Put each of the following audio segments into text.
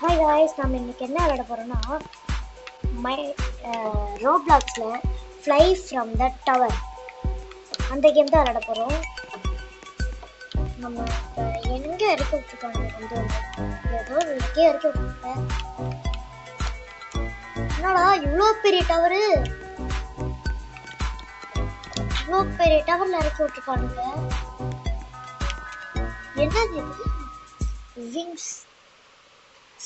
Hi guys, நம்ம இன்னைக்கு என்ன விளையாட போறோம்னா மை ரோப்ளாக்ஸில் ஃப்ளை ஃப்ரம் த டவர் அந்த கேம் தான் விளையாட போகிறோம். நம்ம எங்கே இறக்கி விட்டுருக்காங்க வந்து ஏதோ எங்கே இறக்கி விட்டுருக்கேன். என்னடா இவ்வளோ பெரிய டவரு, இவ்வளோ பெரிய டவரில் இறக்கி விட்டுருக்கானுங்க. என்னது இது? விங்ஸ்,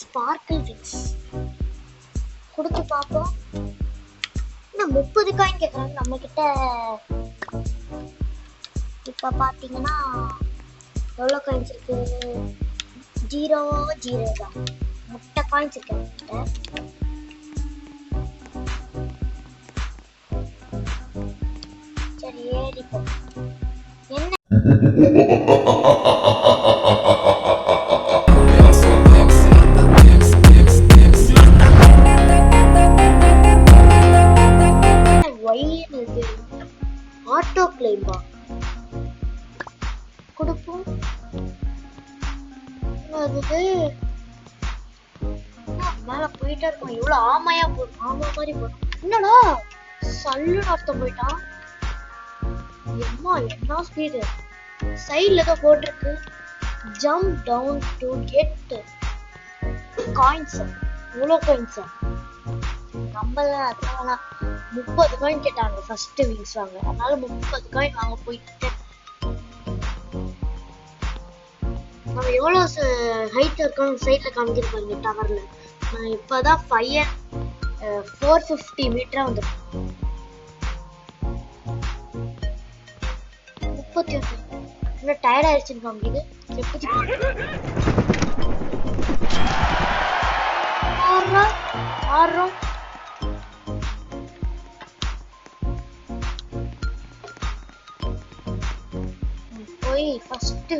ஸ்பார்க்கிள் விங்ஸ் கொடுத்து பார்ப்போம். இன்னும் 30 காயின் கேட்குறாங்க நம்ம கிட்ட. இப்போ பார்த்தீங்கன்னா எவ்வளோ காயின்ஸ் இருக்கு? 0 தான். முட்டை காயின்ஸ் இருக்கு என்கிட்ட. சரி ஏறிப்போம். என்ன ஆட்டோ கிளைம்பா கொடுப்போம். மேல போயிட்டே இருக்கும். இவ்வளவு ஆமையா போடும், ஆமா மாதிரி போடும். என்னடா சல்லு அர்த்தம் போயிட்டான். எம்மா என்ன ஸ்பீடு. சைட்ல தான் போட்டிருக்கு jump down to get coins. இவ்வளோ காயின்ஸா? நம்மளாம் 30 காயின் கேட்டாங்க ஃபர்ஸ்ட் விங்ஸ் வாங்க, அதனால 30 காயின் வாங்க போயிட்டு. நம்ம எவ்வளவு ஹைட் இருக்கோம் சைட்ல காமிச்சிருப்பாங்க டவர்ல. நான் இப்பதான் 450 மீட்டரா வந்துருக்கேன். 31 இன்னும் டயர்ட் ஆயிடுச்சுன்னு காமிக்குது. எப்படி ஆடுறோம். போய் ஃபர்ஸ்ட்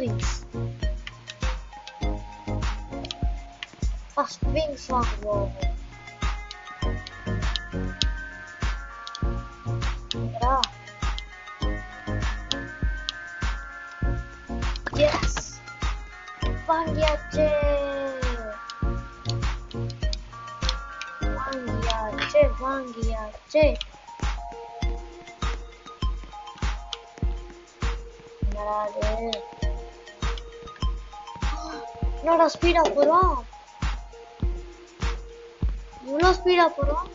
விங்ஸ் வாங்குவோம். எஸ் வாங்கியாச்சு. என்னடா ஸ்பீடா போறோம், இவ்வளோ ஸ்பீடா போறோம்.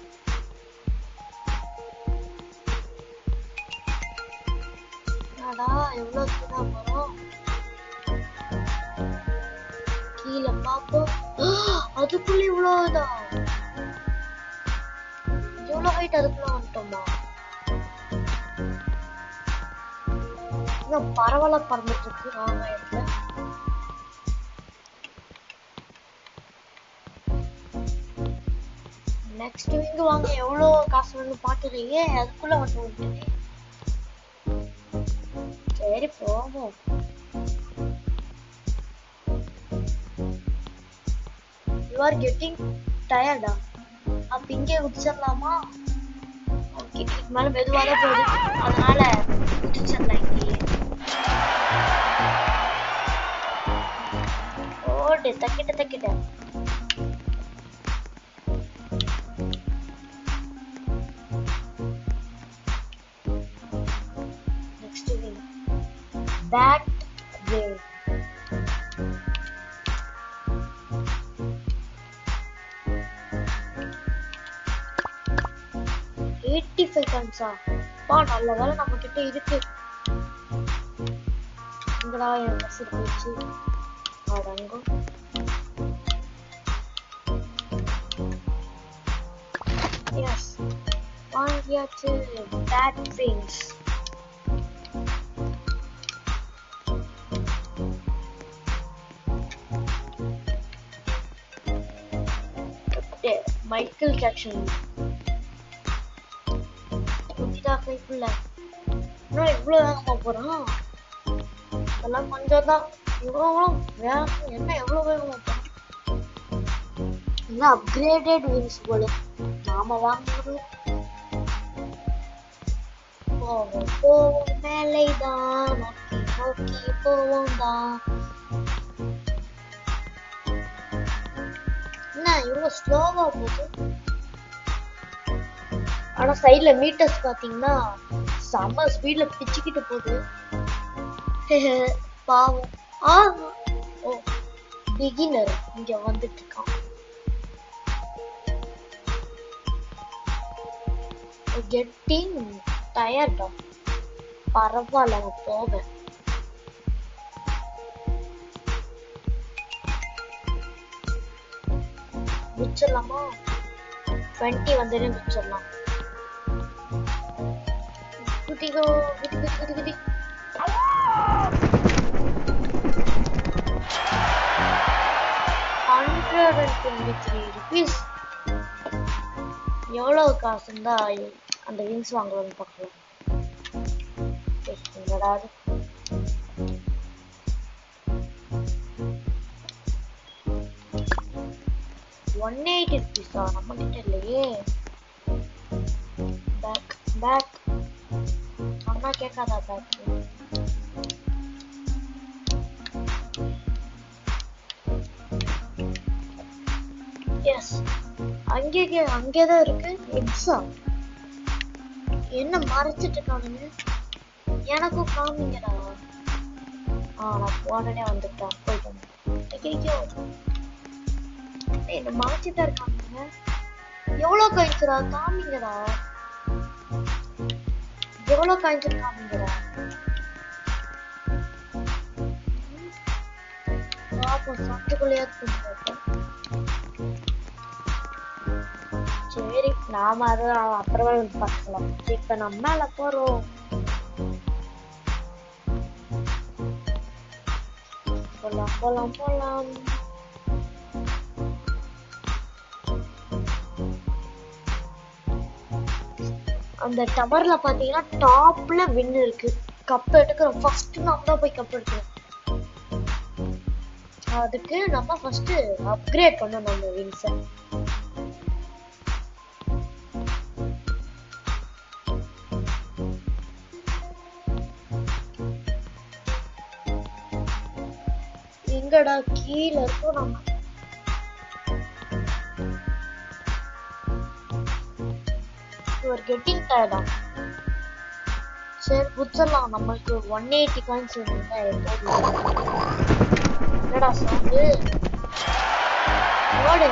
என்னடா எவ்வளோ ஸ்பீடா போறோம். கீழே பார்ப்போம். அதுக்குள்ள இவ்வளவுதான். இவ்வளோ ஹைட் அதுக்குள்ள வந்துட்டோமா? இன்னும் பரவாயில்ல பறந்துட்டு இருக்கு ஆகாயத்துல. நெக்ஸ்ட் வீக் வாங்க எவ்வளோ காசு வந்து பாக்குறீங்க. அதுக்குள்ள வந்து சரி போவோம். You are getting tired. அப்ப இங்கே குதிச்சிடலாமா? ஓகே, இதுக்கு மேல மெதுவாக தான் போகுது, அதனால குதிச்சிடலாம். இங்கே ஓடு தக்கிட்ட. Next wing pad wave. காயின்ஸா? நல்ல வேலை நம்ம கிட்ட இருக்கு. இங்கடா என் பஸ் போச்சு. அடங்கும். எஸ் வாங்கியாச்சு பேட் விங்ஸ். மைக்கேல் ஜாக்சன் இவ்வளவு வேகமா போறோம். அதெல்லாம் கொஞ்சம் தான். என்ன எவ்வளவு வேகமா போறோம். அப்கிரேடட் விங்ஸ் போல நாம வாங்குறது. போவோம் மேலைதான் நோக்கி போவோம் தான். என்ன இவ்வளவு ஸ்லோவா போகுது? ஆனா சைடுல மீட்டர்ஸ் பாத்தீங்கன்னா செம்ம ஸ்பீட்ல பிச்சுக்கிட்டு போகுது. பாவம். ஓ பிகினர் இங்க வந்துட்டு இருக்கான். கெட்டிங் டயர்டா. பரவாயில்ல நான் போவேன். முடிச்சிடலாமா? 20 வந்துட்டு முடிச்சிடலாம். குதிகோ குதி குதி குதி குதி. ₹123. எவ்வளவு காசு இருந்தா அந்த விங்ஸ் வாங்கலாம்னு பார்க்கலாம். எங்கடா 180 rupees நம்ம கிட்ட இல்லையே. பேக் அண்ணா கேட்காதா பேக்? எஸ் அங்கேதான் இருக்கு. எக்ஸாம் என்ன மறைச்சிட்டு இருக்கானுங்க? எனக்கும் காமிங்கடா. நான் உடனே வந்துட்டேன். போயிட்டு என்ன மறைச்சிட்டா இருக்கானுங்க. எவ்வளவு காய்ச்சரா காமிங்கடா. எவ்வளவு காய்ச்சல் காமிங்கடா. சத்துக்குள்ளேயே சரி நாம அதை அப்புறமா வந்து பார்க்கலாம். இப்ப நம்ம மேல போறோம். போலாம். அந்த டவர்ல பாத்தீங்கன்னா டாப்ல வின் இருக்கு. கப் எடுக்கிறோம். ஃபர்ஸ்ட் நம்ம தான் போய் கப் எடுக்கிறோம். அதுக்கு நம்ம ஃபர்ஸ்ட் அப்கிரேட் பண்ணணும் அந்த விங்ஸை. எங்கடா கீழே இருக்கும் நம்ம. கெட்டிங் டயர்டா. சரி புடிச்சிடலாம். நம்மளுக்கு 180 காயின்ஸ் வேணும்னா என்னடா சவுண்டு? 100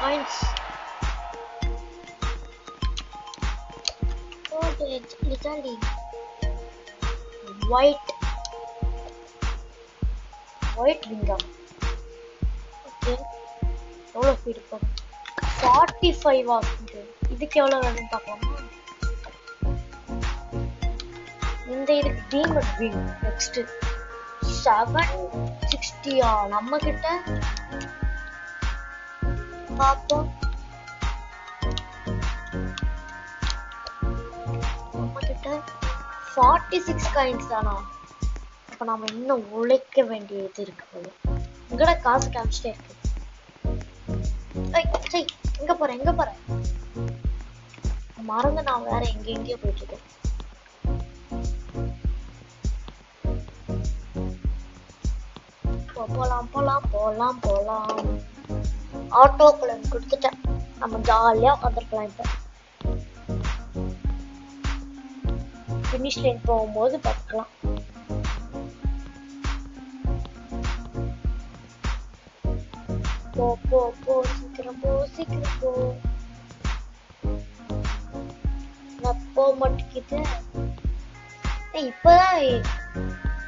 காயின்ஸ். ஒயிட் விங்கா. ஓகே எவ்வளவு ஸ்பீடு போகும்? 45 ஆகுது. இதுக்கு எவ்வளவு வேணும்னு பார்க்கலாமா? இந்த இதுக்கு டீமன் விங் நெக்ஸ்ட் 760 நம்ம கிட்ட பார்ப்போம். நம்ம கிட்ட 46 காயின்ஸ் தானா? அப்ப நாம இன்னும் உழைக்க வேண்டியது இருக்கு. உங்கட காசு காமிச்சிட்டே இருக்கு. எங்க போற மறந்து நான் வேற எங்கேயோ போயிட்டு இருக்கேன். போலாம். ஆட்டோக்குள்ள கொடுத்துட்டேன். நம்ம ஜாலியா உட்காந்துருக்கலாம். இப்ப பினிஷ் லைன் போகும்போது பார்க்கலாம். போ சீக்கிரம் போ. நான் போக மாட்டேங்குது. இப்பதான்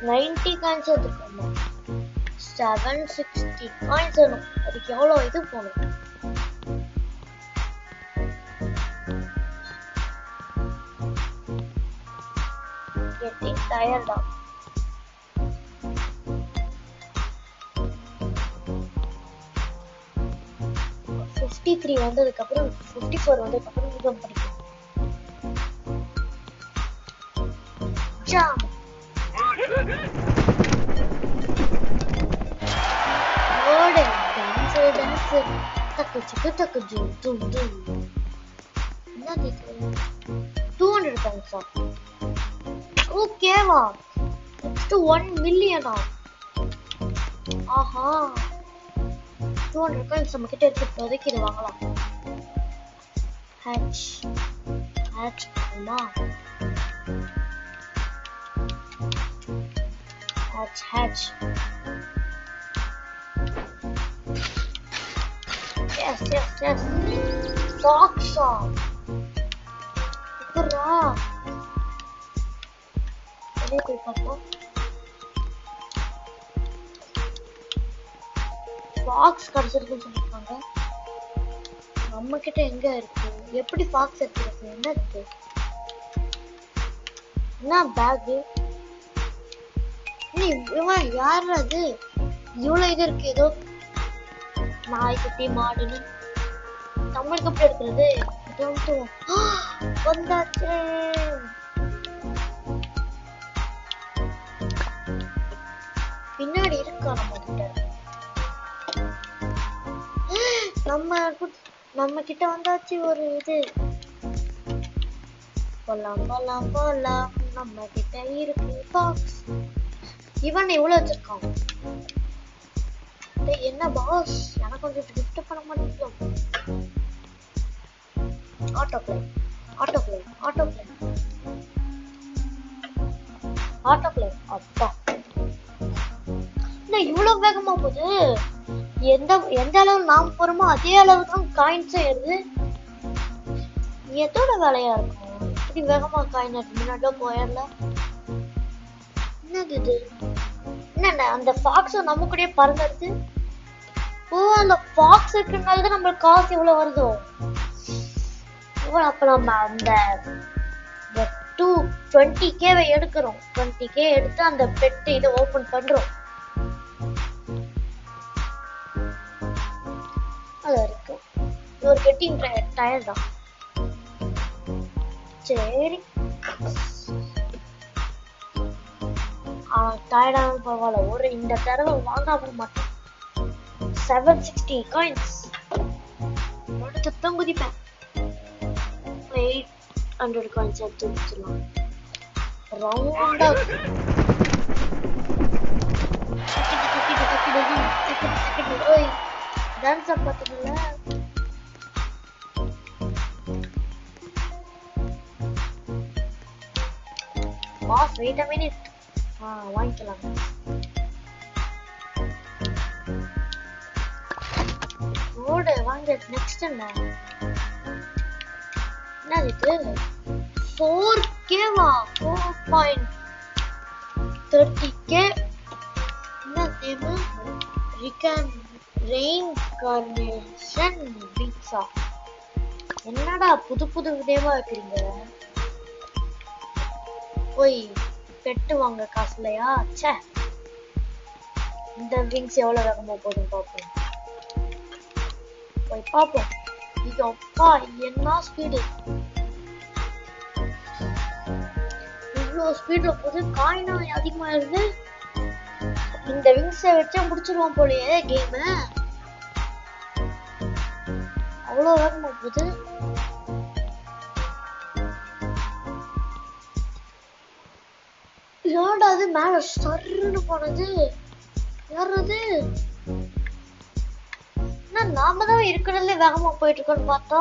90 காயின்ஸ் எடுத்துக்கோமா. 760 காயின்ஸ் வேணும். அதுக்கு எவ்வளவு இது போகணும்? getting tired out. $53 வந்ததுக்கு அப்புறம் $54 வந்ததுக்கு அப்புறம் இதுவும் படிக்கும். ஜம்ப் ஓடு டான்ஸ் டக்கு சிக்கு டக்கு ஜூம் ஜூம் ஜூம். என்னது 200 காயின்ஸா? ஓகேவா? Next 1 millionaire? ஆஹா 200 coins நம்ம கிட்ட இருக்கு. இப்போதைக்கு இது வாங்கலாம். ஹேட்ச் ஆமா hatch. Yes. Fox song. Hurrah! Ini apa? Fox கிடைச்சிருக்குன்னு சொல்லிருக்காங்க. நம்ம கிட்ட எங்க இருக்கு? எப்படி fox எடுத்துருக்கு? என்ன இருக்கு? என்ன பேக்? நீ இவன் யார் அது? இவ்வளவு இது இருக்கு ஏதோ நாய் குட்டி மாடுன்னு. நம்மளுக்கு எப்படி எடுக்கிறது? வந்தாச்சு. பின்னாடி இருக்கா நம்ம கிட்ட? நம்ம கிட்ட வந்தாச்சு ஒரு இது. போலாம் நம்ம கிட்ட இருக்கு பாக்ஸ். இவன் எவ்வளவு வச்சிருக்கான்? என்ன பாஸ், எனக்கு கொஞ்சம் கிஃப்ட் பண்ண மாட்டீங்களோ? ஆட்டோ பிளே அப்பா, என்ன இவ்வளவு வேகமா போகுது? எந்த அளவு நாம் போறோமோ அதே அளவு தான் காயின்ஸ் ஏறுது. எதோட வேலையா இருக்கும் இப்படி வேகமா காயின் எடுத்து முன்னாடி போயிடல? என்னது இது? என்ன அந்த ஃபாக்ஸ் நம்ம கூடயே பறந்துடுது? ஓ, அந்த ஃபாக்ஸ் இருக்கிறதுனாலதான் நம்மளுக்கு காசு இவ்வளவு வருதோ? அப்ப நம்ம அந்த 20k எடுக்கிறோம். 20k எடுத்து அந்த பெட் இதை ஓபன் பண்றோம். அது வரைக்கும் ஒரு கெட்டிங் டயர் தான். சரி, டயர்டான பரவாயில்ல. ஒரு இந்த தடவை வாங்காம மாட்டேன். 760 coins எடுத்துதான் குதிப்பேன். 800 coins எடுத்து வச்சிடலாம். ரவுண்டா டான்ஸ் பார்த்தீங்களா? Boss wait a minute. வாங்கிக்கலாம். ரோடு வாங்க. நெக்ஸ்ட் என்னது இது? 4k வா? 4.30k. என்ன நேம்? ரெயின்கார்னேஷன் பீட்சா. என்னடா புது விதமா வைக்கிறீங்க? போய் பெட்டு வாங்க காசு இல்லையா? ச்சே, இந்த விங்ஸ் எவ்வளவு வேகமா போதும் பார்ப்போம். போய் பார்ப்போம். இது அப்பா என்ன ஸ்பீடு! இவ்வளவு ஸ்பீட்ல போது காயினா அதிகமா இருக்கு. இந்த விங்ஸை வச்சா முடிச்சிருவோம் போலயே கேம். அவ்வளவு வேகமா போகுது. ஏன்டா அது மேல சர்ன்னு போனது? யாரது? நாம தான் இருக்கிறதுல வேகமா போயிட்டு இருக்கோம்னு பார்த்தா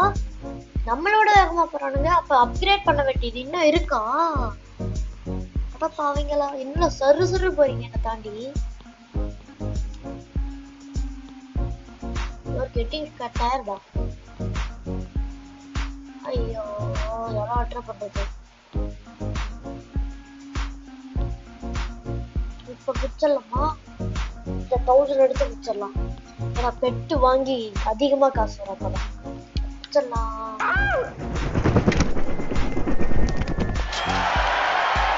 நம்மளோட வேகமா போறானுங்க. அப்ப அப்கிரேட் பண்ண வேண்டியது இன்னும் இருக்கா? அப்ப பாவீங்களா, இன்னும் சரு போறீங்க என்ன தாண்டி. கெட்டிங் டயர் தான். ஐயோ, யாரோ ஆர்டர் பண்றது. இப்ப பிடிச்சிடலாமா? இந்த 1000 எடுத்து பிடிச்சிடலாம். ஏன்னா பெட்டு வாங்கி அதிகமா காசு வரப்பதான். பிடிச்சிடலாம்.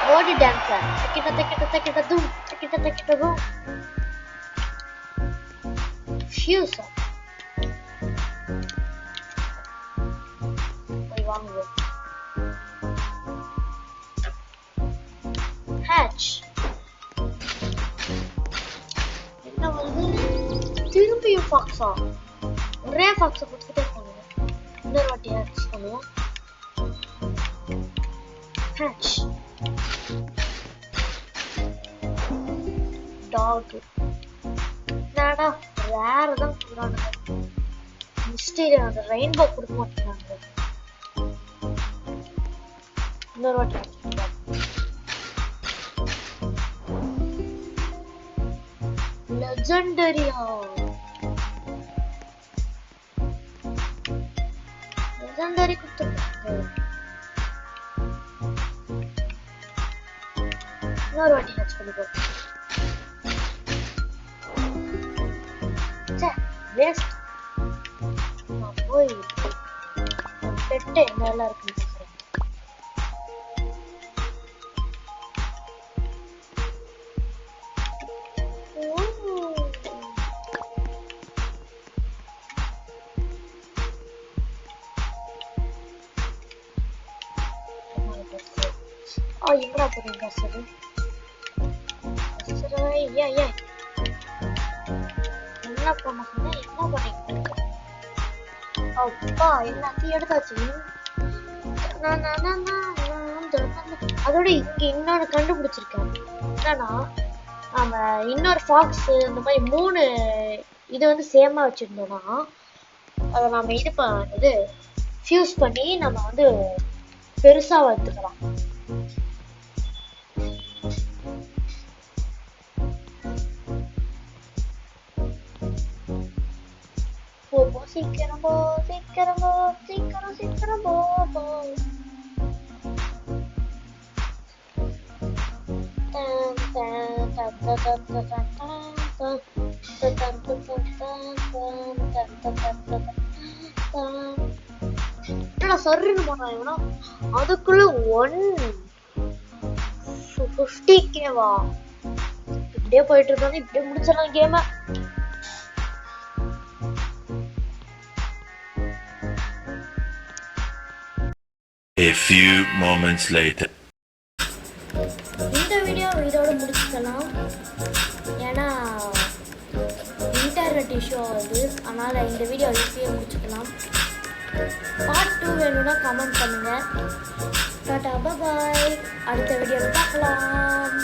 பாடி டான்ஸர். தக்கிட்ட தூம். ஃபியூஸ் போய் வாங்குவோம். ஹேட்ச் என்ன வந்து திரும்பியும் ஃபாக்ஸா? ஒரே ஃபாக்ஸை கொடுத்துட்டே போங்க. இன்னொரு வாட்டி ஹேட்ச் பண்ணுவோம். Hatch dog. என்னடா வேற தான் கொடுக்குறானுங்க. மிஸ்டேக் அந்த ரெயின்போ கொடுக்க மாட்டேங்கிறாங்க. இன்னொரு வாட்டி லெஜெண்டரியா லெஜெண்டரி கொடுத்துருக்காங்க. இன்னொரு வாட்டி ஹச் பண்ணி போட்டு வேஸ்ட். நான் போய் பெட்டு என்னெல்லாம் இருக்குன்னு பேசுறேன். எங்கடா போறீங்க சார்? என்ன பண்ண சொன்னா என்ன பண்ணீங்க? அப்பா எல்லாத்தையும் எடுத்தாச்சு. அதோட இங்க இன்னொன்னு கண்டுபிடிச்சிருக்கேன். என்னன்னா நம்ம இன்னொரு ஃபாக்ஸ் இந்த மாதிரி 3 இது வந்து சேமா வச்சிருந்தோம்னா அதை நம்ம இது ஃபியூஸ் பண்ணி நம்ம வந்து பெருசா வளர்த்துக்கலாம். சீக்கிரம் போ சீக்கிரம் போ சீக்கிரம் சீக்கிரம் போ. சருன்னு போனா அதுக்குள்ள 150K-வா? இப்படியே போயிட்டு இருக்காங்க. இப்படியே முடிச்சிடலாம் கேம. A few moments later. இந்த வீடியோ இதோட முடிச்சுக்கலாம். ஏன்னா இன்டர்நெட் இஷ்யூ ஆகுது. அதனால் இந்த வீடியோ இப்பயே முடிச்சுக்கலாம். பார்ட் 2 வேணும்னா கமெண்ட் பண்ணுங்க. டாடா பாய். அடுத்த வீடியோவில் பார்க்கலாம்.